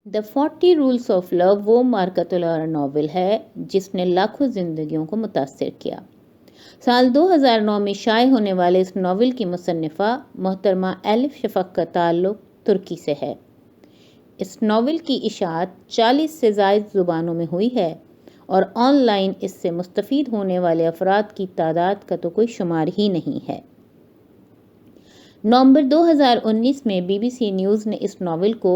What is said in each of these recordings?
The 40 rules of لو وہ مارکت الارا novel ہے جس نے لاکھوں زندگیوں کو متاثر کیا۔ سال 2009 میں شائع ہونے والے اس ناول کی مصنفہ محترمہ ایلف شفق کا تعلق ترکی سے ہے۔ اس ناول کی اشاعت 40 سے زائد زبانوں میں ہوئی ہے اور آن لائن اس سے مستفید ہونے والے افراد کی تعداد کا تو کوئی شمار ہی نہیں ہے۔ نومبر 2019 میں بی بی سی نیوز نے اس ناول کو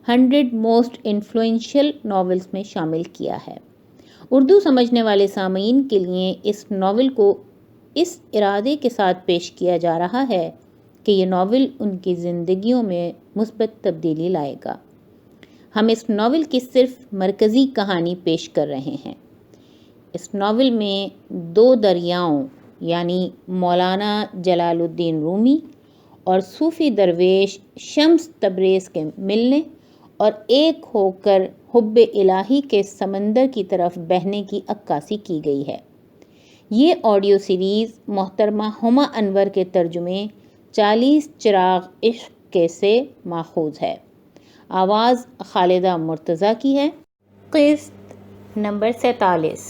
100 موسٹ انفلوئنشل ناولز میں شامل کیا ہے۔ اردو سمجھنے والے سامعین کے لیے اس ناول کو اس ارادے کے ساتھ پیش کیا جا رہا ہے کہ یہ ناول ان کی زندگیوں میں مثبت تبدیلی لائے گا۔ ہم اس ناول کی صرف مرکزی کہانی پیش کر رہے ہیں۔ اس ناول میں 2 دریاؤں یعنی مولانا جلال الدین رومی اور صوفی درویش شمس تبریز کے ملنے اور ایک ہو کر حب الہی کے سمندر کی طرف بہنے کی عکاسی کی گئی ہے۔ یہ آڈیو سیریز محترمہ ہما انور کے ترجمے 40 چراغ عشق کے سے ماخوذ ہے۔ آواز خالدہ مرتضیٰ کی ہے۔ قسط نمبر 47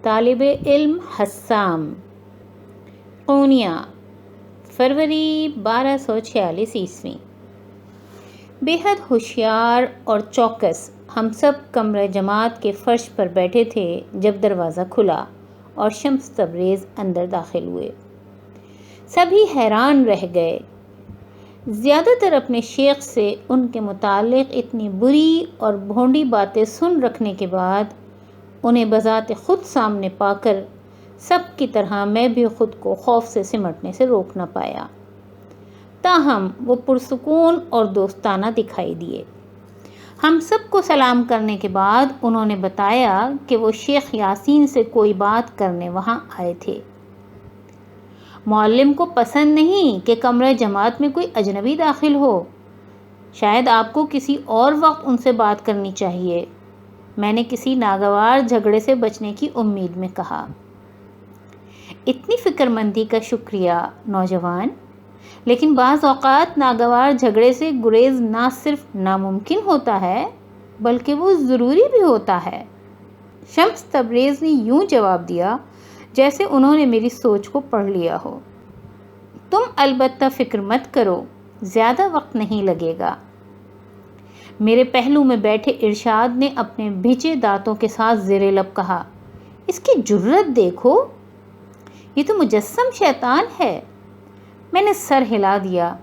طالب علم حسام قونیہ فروری 1246 عیسوی۔ بے حد ہوشیار اور چوکس ہم سب کمرہ جماعت کے فرش پر بیٹھے تھے جب دروازہ کھلا اور شمس تبریز اندر داخل ہوئے۔ سبھی حیران رہ گئے۔ زیادہ تر اپنے شیخ سے ان کے متعلق اتنی بری اور بھونڈی باتیں سن رکھنے کے بعد انہیں بذات خود سامنے پا کر سب کی طرح میں بھی خود کو خوف سے سمٹنے سے روک نہ پایا۔ تاہم وہ پرسکون اور دوستانہ دکھائی دیے۔ ہم سب کو سلام کرنے کے بعد انہوں نے بتایا کہ وہ شیخ یاسین سے کوئی بات کرنے وہاں آئے تھے۔ معلم کو پسند نہیں کہ کمرہ جماعت میں کوئی اجنبی داخل ہو۔ شاید آپ کو کسی اور وقت ان سے بات کرنی چاہیے، میں نے کسی ناگوار جھگڑے سے بچنے کی امید میں کہا۔ اتنی فکر مندی کا شکریہ نوجوان، لیکن بعض اوقات ناگوار جھگڑے سے گریز نہ صرف ناممکن ہوتا ہے بلکہ وہ ضروری بھی ہوتا ہے۔ شمس تبریز نے یوں جواب دیا جیسے انہوں نے میری سوچ کو پڑھ لیا ہو۔ تم البتہ فکر مت کرو، زیادہ وقت نہیں لگے گا۔ میرے پہلو میں بیٹھے ارشاد نے اپنے بھیجے دانتوں کے ساتھ زیر لب کہا، اس کی جرت دیکھو، یہ تو مجسم شیطان ہے۔ میں نے سر ہلا دیا،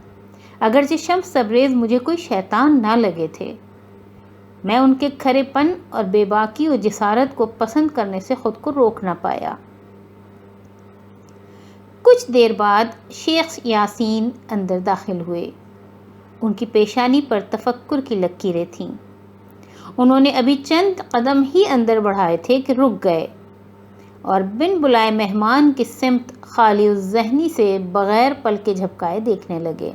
اگرچہ شمس تبریز مجھے کوئی شیطان نہ لگے تھے۔ میں ان کے کھرے پن اور بے باکی و جسارت کو پسند کرنے سے خود کو روک نہ پایا۔ کچھ دیر بعد شیخ یاسین اندر داخل ہوئے۔ ان کی پیشانی پر تفکر کی لکیریں تھیں۔ انہوں نے ابھی چند قدم ہی اندر بڑھائے تھے کہ رک گئے اور بن بلائے مہمان کی سمت خالی الذہنی سے بغیر پلکے جھپکائے دیکھنے لگے۔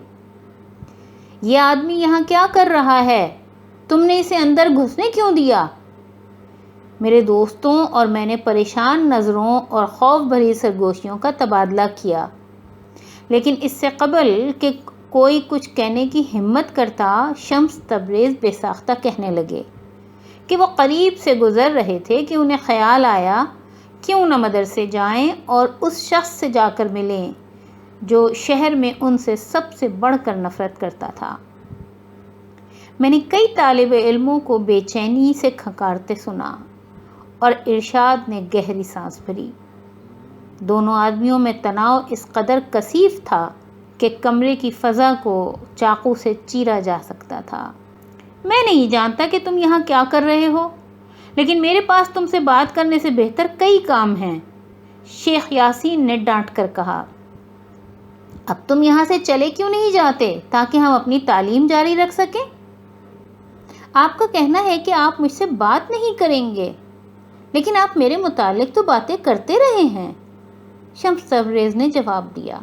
یہ آدمی یہاں کیا کر رہا ہے؟ تم نے اسے اندر گھسنے کیوں دیا؟ میرے دوستوں اور میں نے پریشان نظروں اور خوف بھری سرگوشیوں کا تبادلہ کیا، لیکن اس سے قبل کہ کوئی کچھ کہنے کی ہمت کرتا، شمس تبریز بے ساختہ کہنے لگے کہ وہ قریب سے گزر رہے تھے کہ انہیں خیال آیا کیوں نہ مدرسے جائیں اور اس شخص سے جا کر ملیں جو شہر میں ان سے سب سے بڑھ کر نفرت کرتا تھا۔ میں نے کئی طالب علموں کو بے چینی سے کھنکارتے سنا اور ارشاد نے گہری سانس بھری۔ دونوں آدمیوں میں تناؤ اس قدر کثیف تھا کہ کمرے کی فضا کو چاقو سے چیرا جا سکتا تھا۔ میں نہیں جانتا کہ تم یہاں کیا کر رہے ہو، لیکن میرے پاس تم سے بات کرنے سے بہتر کئی کام ہیں، شیخ یاسین نے ڈانٹ کر کہا۔ اب تم یہاں سے چلے کیوں نہیں جاتے تاکہ ہم اپنی تعلیم جاری رکھ سکیں؟ آپ کا کہنا ہے کہ آپ مجھ سے بات نہیں کریں گے، لیکن آپ میرے متعلق تو باتیں کرتے رہے ہیں، شمس تبریز نے جواب دیا۔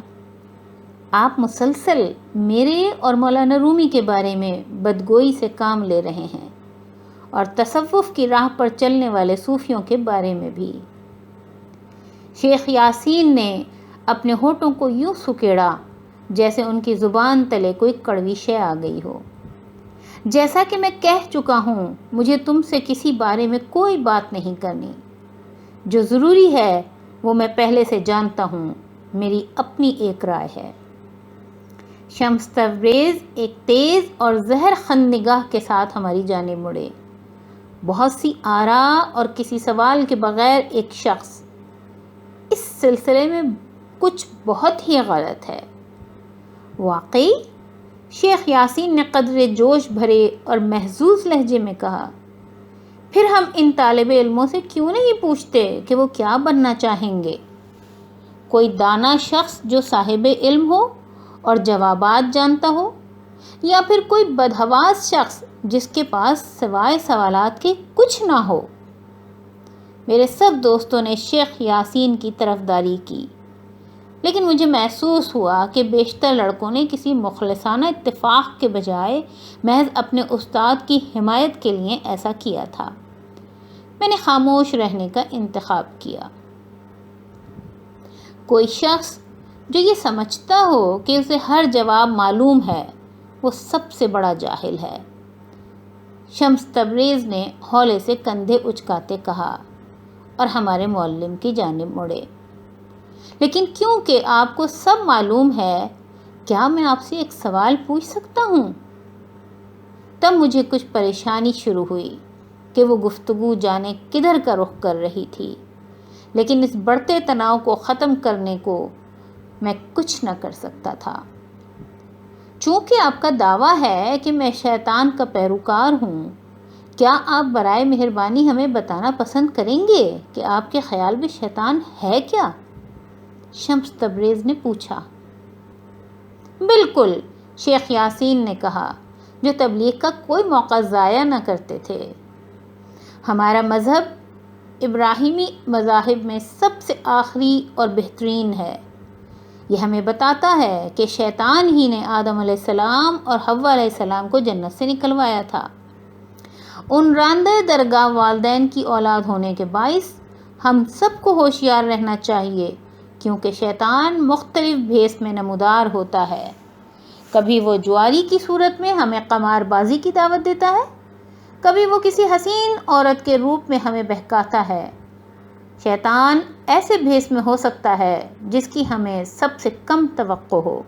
آپ مسلسل میرے اور مولانا رومی کے بارے میں بدگوئی سے کام لے رہے ہیں اور تصوف کی راہ پر چلنے والے صوفیوں کے بارے میں بھی۔ شیخ یاسین نے اپنے ہونٹوں کو یوں سکیڑا جیسے ان کی زبان تلے کوئی کڑوی شے آ گئی ہو۔ جیسا کہ میں کہہ چکا ہوں، مجھے تم سے کسی بارے میں کوئی بات نہیں کرنی۔ جو ضروری ہے وہ میں پہلے سے جانتا ہوں، میری اپنی ایک رائے ہے۔ شمس تبریز ایک تیز اور زہر خند نگاہ کے ساتھ ہماری جانب مڑے۔ بہت سی آراء اور کسی سوال کے بغیر ایک شخص، اس سلسلے میں کچھ بہت ہی غلط ہے۔ واقعی؟ شیخ یاسین نے قدرے جوش بھرے اور محظوظ لہجے میں کہا۔ پھر ہم ان طالب علموں سے کیوں نہیں پوچھتے کہ وہ کیا بننا چاہیں گے؟ کوئی دانا شخص جو صاحب علم ہو اور جوابات جانتا ہو، یا پھر کوئی بدحواس شخص جس کے پاس سوائے سوالات کے کچھ نہ ہو؟ میرے سب دوستوں نے شیخ یاسین کی طرفداری کی، لیکن مجھے محسوس ہوا کہ بیشتر لڑکوں نے کسی مخلصانہ اتفاق کے بجائے محض اپنے استاد کی حمایت کے لیے ایسا کیا تھا۔ میں نے خاموش رہنے کا انتخاب کیا۔ کوئی شخص جو یہ سمجھتا ہو کہ اسے ہر جواب معلوم ہے، وہ سب سے بڑا جاہل ہے، شمس تبریز نے ہولے سے کندھے اچکاتے کہا اور ہمارے معلم کی جانب مڑے۔ لیکن کیونکہ آپ کو سب معلوم ہے، کیا میں آپ سے ایک سوال پوچھ سکتا ہوں؟ تب مجھے کچھ پریشانی شروع ہوئی کہ وہ گفتگو جانے کدھر کا رخ کر رہی تھی، لیکن اس بڑھتے تناؤ کو ختم کرنے کو میں کچھ نہ کر سکتا تھا۔ چونکہ آپ کا دعویٰ ہے کہ میں شیطان کا پیروکار ہوں، کیا آپ برائے مہربانی ہمیں بتانا پسند کریں گے کہ آپ کے خیال میں شیطان ہے کیا؟ شمس تبریز نے پوچھا۔ بالکل، شیخ یاسین نے کہا، جو تبلیغ کا کوئی موقع ضائع نہ کرتے تھے۔ ہمارا مذہب ابراہیمی مذاہب میں سب سے آخری اور بہترین ہے۔ یہ ہمیں بتاتا ہے کہ شیطان ہی نے آدم علیہ السلام اور حوا علیہ السلام کو جنت سے نکلوایا تھا۔ ان راندہ درگاہ والدین کی اولاد ہونے کے باعث ہم سب کو ہوشیار رہنا چاہیے، کیونکہ شیطان مختلف بھیس میں نمودار ہوتا ہے۔ کبھی وہ جواری کی صورت میں ہمیں قمار بازی کی دعوت دیتا ہے، کبھی وہ کسی حسین عورت کے روپ میں ہمیں بہکاتا ہے۔ شیطان ایسے بھیس میں ہو سکتا ہے جس کی ہمیں سب سے کم توقع ہو،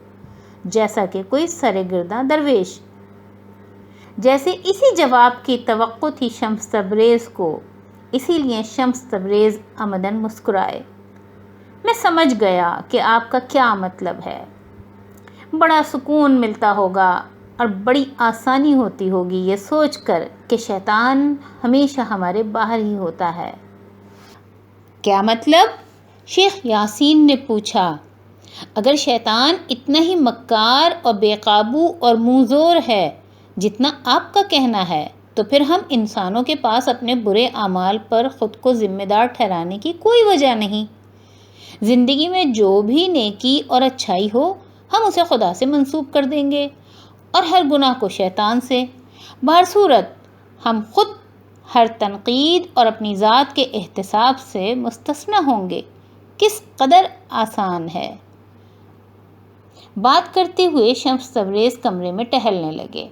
جیسا کہ کوئی سرے گرداں درویش۔ جیسے اسی جواب کی توقع تھی شمس تبریز کو، اسی لیے شمس تبریز عمدن مسکرائے۔ میں سمجھ گیا کہ آپ کا کیا مطلب ہے۔ بڑا سکون ملتا ہوگا اور بڑی آسانی ہوتی ہوگی یہ سوچ کر کہ شیطان ہمیشہ ہمارے باہر ہی ہوتا ہے۔ کیا مطلب؟ شیخ یاسین نے پوچھا۔ اگر شیطان اتنا ہی مکار اور بے قابو اور منہ زور ہے جتنا آپ کا کہنا ہے، تو پھر ہم انسانوں کے پاس اپنے برے اعمال پر خود کو ذمہ دار ٹھہرانے کی کوئی وجہ نہیں۔ زندگی میں جو بھی نیکی اور اچھائی ہو، ہم اسے خدا سے منسوب کر دیں گے اور ہر گناہ کو شیطان سے۔ بہرصورت ہم خود ہر تنقید اور اپنی ذات کے احتساب سے مستثنی ہوں گے۔ کس قدر آسان ہے۔ بات کرتے ہوئے شمس تبریز کمرے میں ٹہلنے لگے۔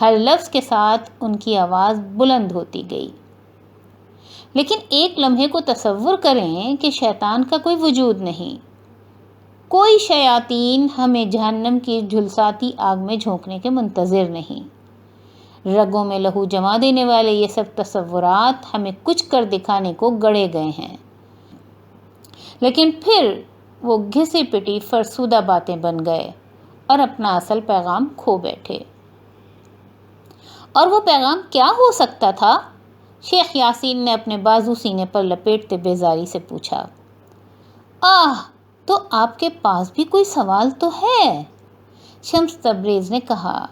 ہر لفظ کے ساتھ ان کی آواز بلند ہوتی گئی۔ لیکن ایک لمحے کو تصور کریں کہ شیطان کا کوئی وجود نہیں۔ کوئی شیاطین ہمیں جہنم کی جھلساتی آگ میں جھونکنے کے منتظر نہیں۔ رگوں میں لہو جما دینے والے یہ سب تصورات ہمیں کچھ کر دکھانے کو گڑے گئے ہیں، لیکن پھر وہ گھسی پٹی فرسودہ باتیں بن گئے اور اپنا اصل پیغام کھو بیٹھے۔ اور وہ پیغام کیا ہو سکتا تھا؟ شیخ یاسین نے اپنے بازو سینے پر لپیٹتے بیزاری سے پوچھا۔ تو آپ کے پاس بھی کوئی سوال تو ہے، شمس تبریز نے کہا۔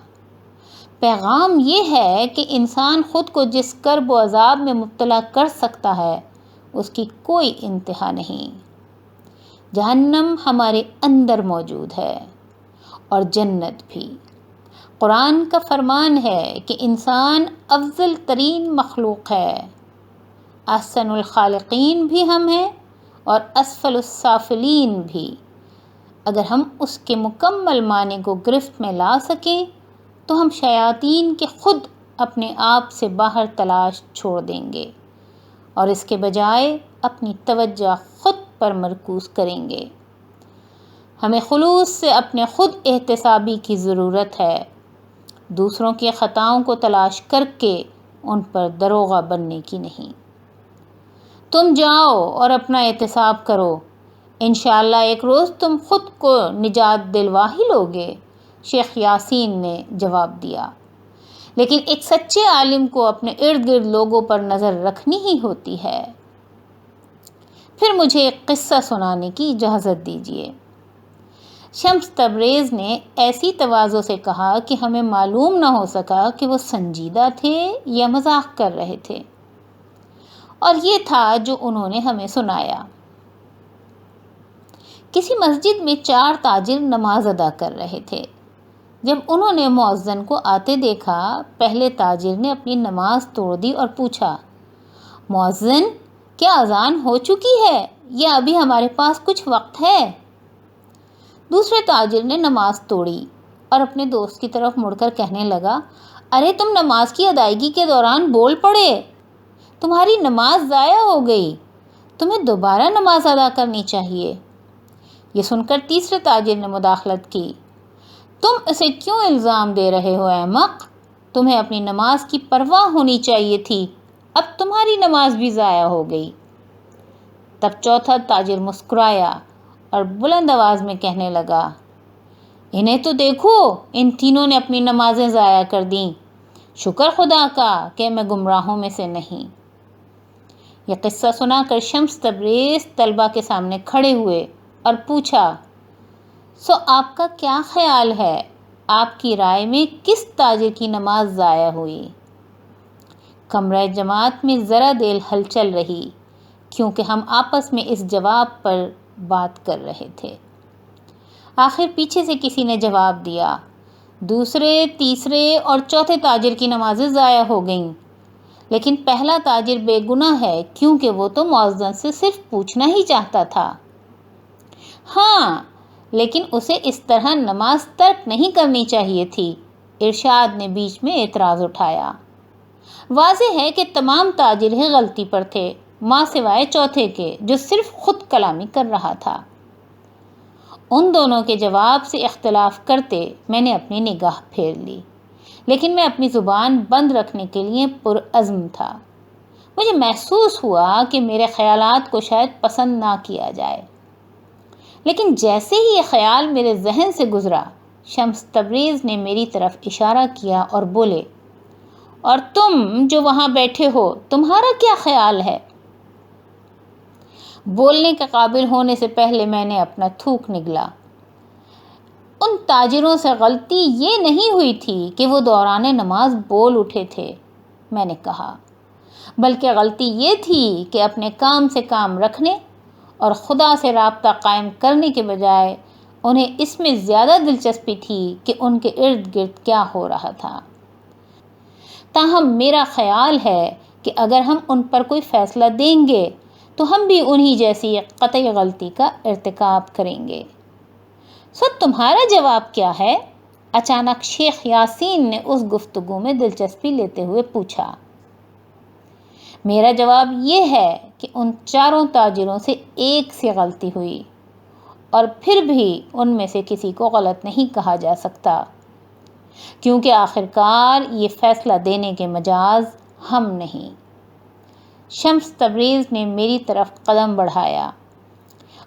پیغام یہ ہے کہ انسان خود کو جس کرب و عذاب میں مبتلا کر سکتا ہے، اس کی کوئی انتہا نہیں۔ جہنم ہمارے اندر موجود ہے اور جنت بھی۔ قرآن کا فرمان ہے کہ انسان افضل ترین مخلوق ہے۔ احسن الخالقین بھی ہم ہیں اور اسفل السافلین بھی۔ اگر ہم اس کے مکمل معنی کو گرفت میں لا سکیں تو ہم شیاطین کے خود اپنے آپ سے باہر تلاش چھوڑ دیں گے اور اس کے بجائے اپنی توجہ خود پر مرکوز کریں گے۔ ہمیں خلوص سے اپنے خود احتسابی کی ضرورت ہے، دوسروں کی خطاؤں کو تلاش کر کے ان پر داروغہ بننے کی نہیں۔ تم جاؤ اور اپنا احتساب کرو، انشاءاللہ ایک روز تم خود کو نجات دلوا ہی لوگے، شیخ یاسین نے جواب دیا۔ لیکن ایک سچے عالم کو اپنے ارد گرد لوگوں پر نظر رکھنی ہی ہوتی ہے۔ پھر مجھے ایک قصہ سنانے کی اجازت دیجیے۔ شمس تبریز نے ایسی تواضع سے کہا کہ ہمیں معلوم نہ ہو سکا کہ وہ سنجیدہ تھے یا مذاق کر رہے تھے، اور یہ تھا جو انہوں نے ہمیں سنایا۔ کسی مسجد میں 4 تاجر نماز ادا کر رہے تھے۔ جب انہوں نے مؤذن کو آتے دیکھا، پہلے تاجر نے اپنی نماز توڑ دی اور پوچھا، مؤذن، کیا اذان ہو چکی ہے یا ابھی ہمارے پاس کچھ وقت ہے؟ دوسرے تاجر نے نماز توڑی اور اپنے دوست کی طرف مڑ کر کہنے لگا، ارے تم نماز کی ادائیگی کے دوران بول پڑے، تمہاری نماز ضائع ہو گئی، تمہیں دوبارہ نماز ادا کرنی چاہیے۔ یہ سن کر تیسرے تاجر نے مداخلت کی، تم اسے کیوں الزام دے رہے ہو احمق؟ تمہیں اپنی نماز کی پرواہ ہونی چاہیے تھی، اب تمہاری نماز بھی ضائع ہو گئی۔ تب چوتھا تاجر مسکرایا اور بلند آواز میں کہنے لگا، انہیں تو دیکھو، ان تینوں نے اپنی نمازیں ضائع کر دیں، شکر خدا کا کہ میں گمراہوں میں سے نہیں۔ یہ قصہ سنا کر شمس تبریز طلبہ کے سامنے کھڑے ہوئے اور پوچھا، سو آپ کا کیا خیال ہے، آپ کی رائے میں کس تاجر کی نماز ضائع ہوئی؟ کمرہ جماعت میں ذرا دیر ہلچل رہی، کیونکہ ہم آپس میں اس جواب پر بات کر رہے تھے۔ آخر پیچھے سے کسی نے جواب دیا، دوسرے، تیسرے اور چوتھے تاجر کی نمازیں ضائع ہو گئیں، لیکن پہلا تاجر بے گناہ ہے، کیونکہ وہ تو مؤذن سے صرف پوچھنا ہی چاہتا تھا۔ ہاں، لیکن اسے اس طرح نماز ترک نہیں کرنی چاہیے تھی، ارشاد نے بیچ میں اعتراض اٹھایا۔ واضح ہے کہ تمام تاجر ہی غلطی پر تھے، ماں سوائے چوتھے کے جو صرف خود کلامی کر رہا تھا۔ ان دونوں کے جواب سے اختلاف کرتے میں نے اپنی نگاہ پھیر لی، لیکن میں اپنی زبان بند رکھنے کے لیے پرعزم تھا۔ مجھے محسوس ہوا کہ میرے خیالات کو شاید پسند نہ کیا جائے، لیکن جیسے ہی یہ خیال میرے ذہن سے گزرا، شمس تبریز نے میری طرف اشارہ کیا اور بولے، اور تم جو وہاں بیٹھے ہو، تمہارا کیا خیال ہے؟ بولنے کے قابل ہونے سے پہلے میں نے اپنا تھوک نگلا۔ ان تاجروں سے غلطی یہ نہیں ہوئی تھی کہ وہ دوران نماز بول اٹھے تھے، میں نے کہا، بلکہ غلطی یہ تھی کہ اپنے کام سے کام رکھنے اور خدا سے رابطہ قائم کرنے کے بجائے انہیں اس میں زیادہ دلچسپی تھی کہ ان کے ارد گرد کیا ہو رہا تھا۔ تاہم میرا خیال ہے کہ اگر ہم ان پر کوئی فیصلہ دیں گے تو ہم بھی انہی جیسی قطعی غلطی کا ارتکاب کریں گے۔ سو تمہارا جواب کیا ہے؟ اچانک شیخ یاسین نے اس گفتگو میں دلچسپی لیتے ہوئے پوچھا۔ میرا جواب یہ ہے کہ ان 4 تاجروں سے ایک سی غلطی ہوئی، اور پھر بھی ان میں سے کسی کو غلط نہیں کہا جا سکتا، کیونکہ آخرکار یہ فیصلہ دینے کے مجاز ہم نہیں۔ شمس تبریز نے میری طرف قدم بڑھایا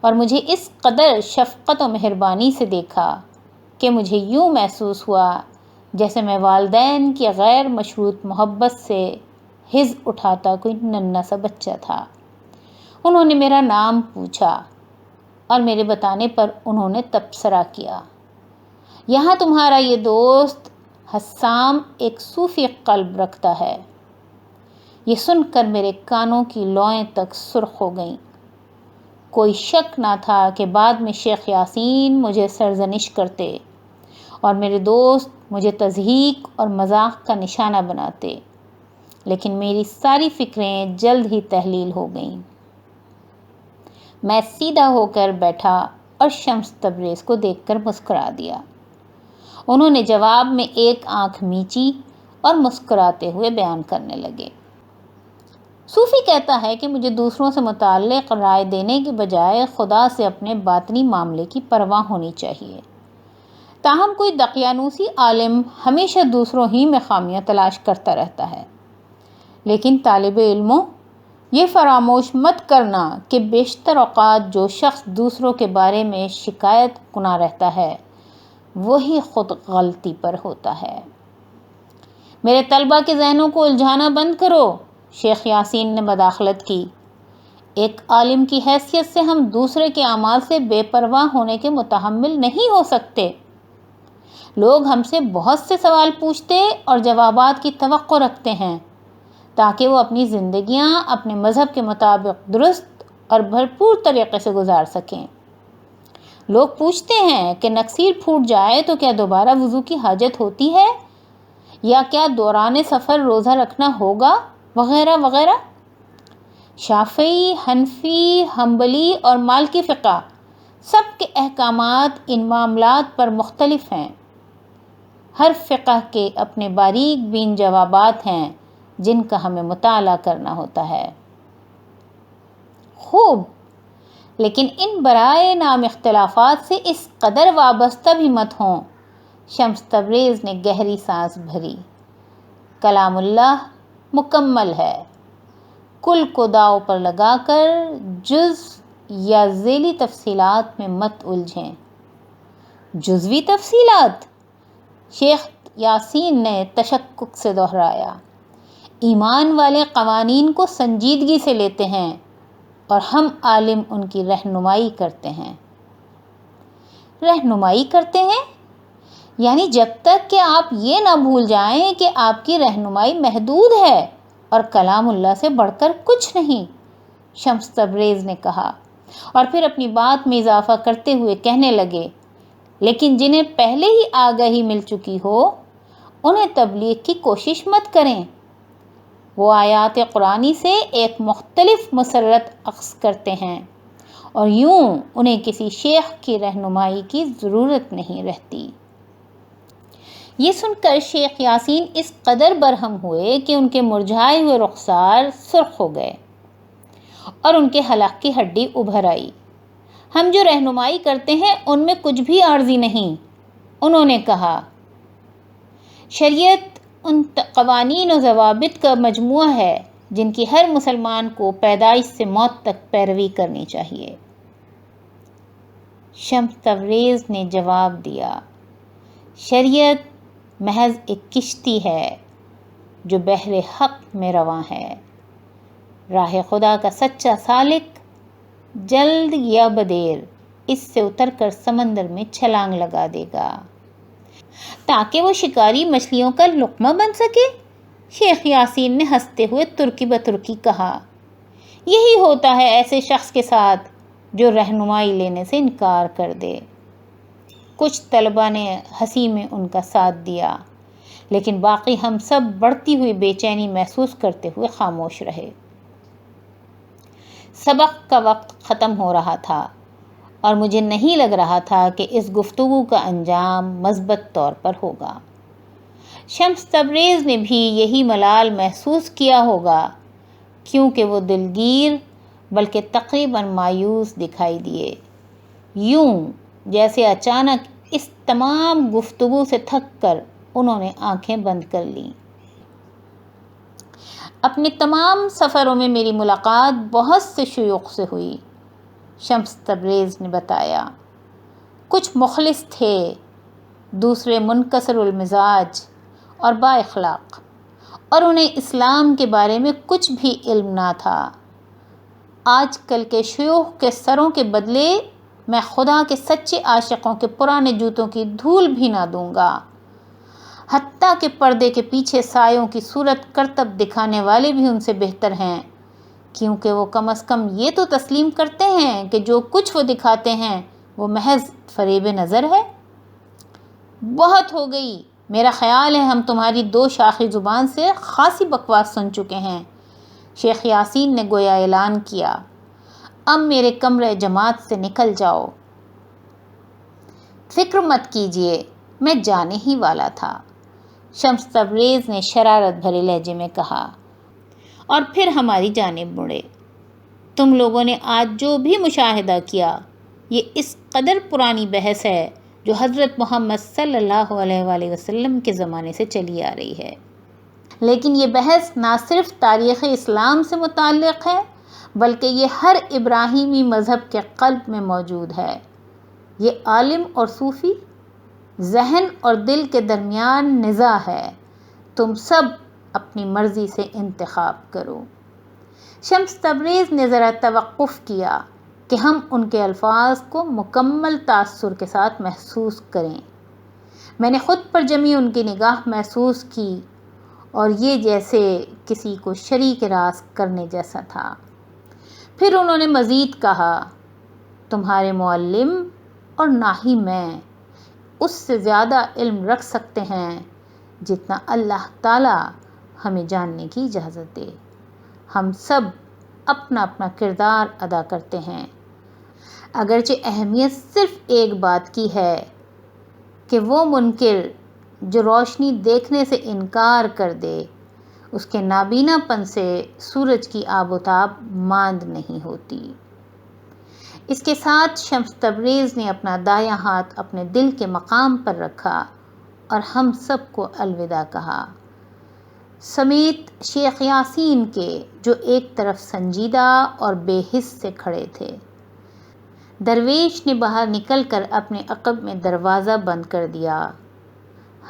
اور مجھے اس قدر شفقت و مہربانی سے دیکھا کہ مجھے یوں محسوس ہوا جیسے میں والدین کی غیر مشروط محبت سے حز اٹھاتا کوئی ننھا سا بچہ تھا۔ انہوں نے میرا نام پوچھا اور میرے بتانے پر انہوں نے تبصرہ کیا، یہاں تمہارا یہ دوست حسام ایک صوفی قلب رکھتا ہے۔ یہ سن کر میرے کانوں کی لوئیں تک سرخ ہو گئیں۔ کوئی شک نہ تھا کہ بعد میں شیخ یاسین مجھے سرزنش کرتے اور میرے دوست مجھے تضحیک اور مذاق کا نشانہ بناتے، لیکن میری ساری فکریں جلد ہی تحلیل ہو گئیں۔ میں سیدھا ہو کر بیٹھا اور شمس تبریز کو دیکھ کر مسکرا دیا۔ انہوں نے جواب میں ایک آنکھ میچی اور مسکراتے ہوئے بیان کرنے لگے۔ صوفی کہتا ہے کہ مجھے دوسروں سے متعلق رائے دینے کے بجائے خدا سے اپنے باطنی معاملے کی پرواہ ہونی چاہیے۔ تاہم کوئی دقیانوسی عالم ہمیشہ دوسروں ہی میں خامیاں تلاش کرتا رہتا ہے۔ لیکن طالب علموں، یہ فراموش مت کرنا کہ بیشتر اوقات جو شخص دوسروں کے بارے میں شکایت کنا رہتا ہے وہی خود غلطی پر ہوتا ہے۔ میرے طلبہ کے ذہنوں کو الجھانا بند کرو، شیخ یاسین نے مداخلت کی۔ ایک عالم کی حیثیت سے ہم دوسرے کے اعمال سے بے پرواہ ہونے کے متحمل نہیں ہو سکتے۔ لوگ ہم سے بہت سے سوال پوچھتے اور جوابات کی توقع رکھتے ہیں تاکہ وہ اپنی زندگیاں اپنے مذہب کے مطابق درست اور بھرپور طریقے سے گزار سکیں۔ لوگ پوچھتے ہیں کہ نکسیر پھوٹ جائے تو کیا دوبارہ وضو کی حاجت ہوتی ہے، یا کیا دوران سفر روزہ رکھنا ہوگا، وغیرہ وغیرہ۔ شافعی، حنفی، حنبلی اور مالکی فقہ سب کے احکامات ان معاملات پر مختلف ہیں۔ ہر فقہ کے اپنے باریک بین جوابات ہیں جن کا ہمیں مطالعہ کرنا ہوتا ہے۔ خوب، لیکن ان برائے نام اختلافات سے اس قدر وابستہ بھی مت ہوں۔ شمس تبریز نے گہری سانس بھری۔ کلام اللہ مکمل ہے، کل کو داؤ پر لگا کر جز یا ذیلی تفصیلات میں مت الجھیں۔ جزوی تفصیلات؟ شیخ یاسین نے تشکک سے دہرایا۔ ایمان والے قوانین کو سنجیدگی سے لیتے ہیں اور ہم عالم ان کی رہنمائی کرتے ہیں۔ رہنمائی کرتے ہیں؟ یعنی جب تک کہ آپ یہ نہ بھول جائیں کہ آپ کی رہنمائی محدود ہے اور کلام اللہ سے بڑھ کر کچھ نہیں، شمس تبریز نے کہا، اور پھر اپنی بات میں اضافہ کرتے ہوئے کہنے لگے، لیکن جنہیں پہلے ہی آگاہی مل چکی ہو انہیں تبلیغ کی کوشش مت کریں۔ وہ آیات قرآنی سے ایک مختلف مسرت اخذ کرتے ہیں اور یوں انہیں کسی شیخ کی رہنمائی کی ضرورت نہیں رہتی۔ یہ سن کر شیخ یاسین اس قدر برہم ہوئے کہ ان کے مرجھائے ہوئے رخسار سرخ ہو گئے اور ان کے حلق کی ہڈی ابھر آئی۔ ہم جو رہنمائی کرتے ہیں ان میں کچھ بھی عارضی نہیں، انہوں نے کہا۔ شریعت ان قوانین و ضوابط کا مجموعہ ہے جن کی ہر مسلمان کو پیدائش سے موت تک پیروی کرنی چاہیے۔ شمس تبریز نے جواب دیا، شریعت محض ایک کشتی ہے جو بحر حق میں رواں ہے۔ راہ خدا کا سچا سالک جلد یا بدیر اس سے اتر کر سمندر میں چھلانگ لگا دے گا تاکہ وہ شکاری مچھلیوں کا لقمہ بن سکے۔ شیخ یاسین نے ہنستے ہوئے ترکی بترکی کہا، یہی ہوتا ہے ایسے شخص کے ساتھ جو رہنمائی لینے سے انکار کر دے۔ کچھ طلبہ نے ہنسی میں ان کا ساتھ دیا، لیکن باقی ہم سب بڑھتی ہوئی بے چینی محسوس کرتے ہوئے خاموش رہے۔ سبق کا وقت ختم ہو رہا تھا اور مجھے نہیں لگ رہا تھا کہ اس گفتگو کا انجام مثبت طور پر ہوگا۔ شمس تبریز نے بھی یہی ملال محسوس کیا ہوگا کیونکہ وہ دلگیر بلکہ تقریباً مایوس دکھائی دیے، یوں جیسے اچانک اس تمام گفتگو سے تھک کر انہوں نے آنکھیں بند کر لیں۔ اپنے تمام سفروں میں میری ملاقات بہت سے شیوخ سے ہوئی، شمس تبریز نے بتایا۔ کچھ مخلص تھے، دوسرے منکسر المزاج اور با اخلاق، اور انہیں اسلام کے بارے میں کچھ بھی علم نہ تھا۔ آج کل کے شیوخ کے سروں کے بدلے میں خدا کے سچے عاشقوں کے پرانے جوتوں کی دھول بھی نہ دوں گا، حتیٰ کہ پردے کے پیچھے سایوں کی صورت کرتب دکھانے والے بھی ان سے بہتر ہیں، کیونکہ وہ کم از کم یہ تو تسلیم کرتے ہیں کہ جو کچھ وہ دکھاتے ہیں وہ محض فریب نظر ہے۔ بہت ہو گئی، میرا خیال ہے ہم تمہاری دو شاخی زبان سے خاصی بکواس سن چکے ہیں، شیخ یاسین نے گویا اعلان کیا۔ اب میرے کمرے جماعت سے نکل جاؤ۔ فکر مت کیجیے، میں جانے ہی والا تھا، شمس تبریز نے شرارت بھرے لہجے میں کہا، اور پھر ہماری جانب مڑے۔ تم لوگوں نے آج جو بھی مشاہدہ کیا یہ اس قدر پرانی بحث ہے جو حضرت محمد صلی اللہ علیہ وآلہ وسلم کے زمانے سے چلی آ رہی ہے، لیکن یہ بحث نہ صرف تاریخ اسلام سے متعلق ہے بلکہ یہ ہر ابراہیمی مذہب کے قلب میں موجود ہے۔ یہ عالم اور صوفی، ذہن اور دل کے درمیان نزاع ہے، تم سب اپنی مرضی سے انتخاب کرو۔ شمس تبریز نے ذرا توقف کیا کہ ہم ان کے الفاظ کو مکمل تاثر کے ساتھ محسوس کریں۔ میں نے خود پر جمی ان کی نگاہ محسوس کی اور یہ جیسے کسی کو شریک راز کرنے جیسا تھا۔ پھر انہوں نے مزید کہا، تمہارے معلم اور نہ ہی میں اس سے زیادہ علم رکھ سکتے ہیں جتنا اللہ تعالیٰ ہمیں جاننے کی اجازت دے۔ ہم سب اپنا اپنا کردار ادا کرتے ہیں، اگرچہ اہمیت صرف ایک بات کی ہے کہ وہ منکر جو روشنی دیکھنے سے انکار کر دے اس کے نابینا پن سے سورج کی آب و تاب ماند نہیں ہوتی۔ اس کے ساتھ شمس تبریز نے اپنا دایاں ہاتھ اپنے دل کے مقام پر رکھا اور ہم سب کو الوداع کہا، سمیت شیخ یاسین کے جو ایک طرف سنجیدہ اور بے حس سے کھڑے تھے۔ درویش نے باہر نکل کر اپنے عقب میں دروازہ بند کر دیا،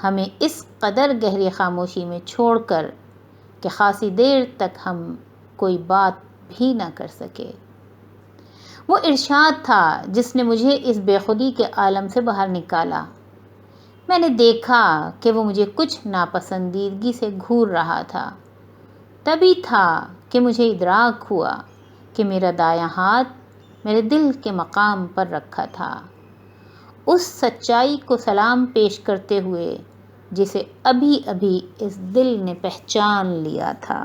ہمیں اس قدر گہری خاموشی میں چھوڑ کر کہ خاصی دیر تک ہم کوئی بات بھی نہ کر سکے۔ وہ ارشاد تھا جس نے مجھے اس بے خودی کے عالم سے باہر نکالا۔ میں نے دیکھا کہ وہ مجھے کچھ ناپسندیدگی سے گھور رہا تھا۔ تبھی تھا کہ مجھے ادراک ہوا کہ میرا دایاں ہاتھ میرے دل کے مقام پر رکھا تھا، اس سچائی کو سلام پیش کرتے ہوئے جسے ابھی ابھی اس دل نے پہچان لیا تھا۔